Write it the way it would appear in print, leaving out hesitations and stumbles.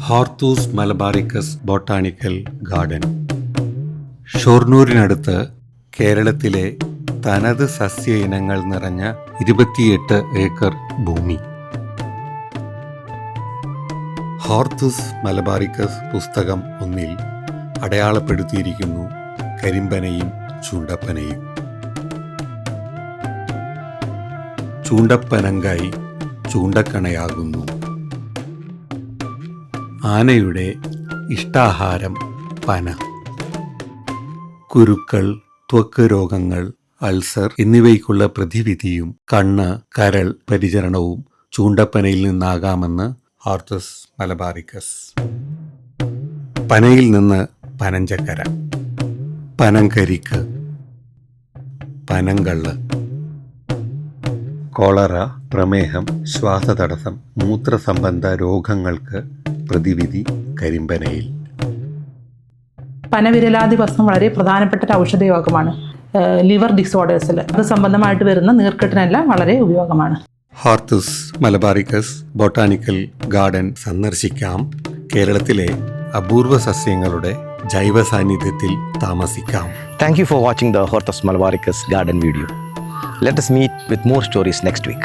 Hortus Malabaricus botanical garden. ഷൊർണൂരിനടുത്ത് കേരളത്തിലെ തനത് സസ്യ ഇനങ്ങൾ നിറഞ്ഞ 28 ഏക്കർ ഭൂമി. ഹോർത്തൂസ് മലബാറിക്കസ് പുസ്തകം 1 അടയാളപ്പെടുത്തിയിരിക്കുന്നു കരിമ്പനയും ചൂണ്ടപ്പനയും. ചൂണ്ടപ്പനങ്കായി ചൂണ്ടക്കണയാകുന്നു. ആനയുടെ ഇഷ്ടാഹാരം പന. കുരുക്കൾ, ത്വക്ക് രോഗങ്ങൾ, അൾസർ എന്നിവയ്ക്കുള്ള പ്രതിവിധിയും കണ്ണ്, കരൾ പരിചരണവും ചൂണ്ടപ്പനയിൽ നിന്നാകാമെന്ന് ഹോർത്തൂസ് മലബാറിക്കസ്. പനയിൽ നിന്ന് പനഞ്ചക്കര, പനങ്കരിക്ക്, പനങ്കള്ള്. കോളറ, പ്രമേഹം, ശ്വാസതടസ്സം, മൂത്രസംബന്ധ രോഗങ്ങൾക്ക് പ്രതിവിധി കരിമ്പനയിൽ. പനവിരലാദി ഭസ്മം വളരെ പ്രധാനപ്പെട്ട ഒരു ഔഷധയോഗമാണ്. ലിവർ ഡിസോർഡേഴ്സിൽ അത് സംബന്ധമായിട്ട് വരുന്ന നീർക്കെട്ടിനെല്ലാം വളരെ ഉപയോഗമാണ്. ഹോർത്തൂസ് മലബാറിക്കസ് ബൊട്ടാണിക്കൽ ഗാർഡൻ സന്ദർശിക്കാം. കേരളത്തിലെ അപൂർവ സസ്യങ്ങളുടെ ജൈവ സാന്നിധ്യത്തിൽ താമസിക്കാം. Thank you for watching the Horthus Malabaricus garden video. Let us meet with more stories next week.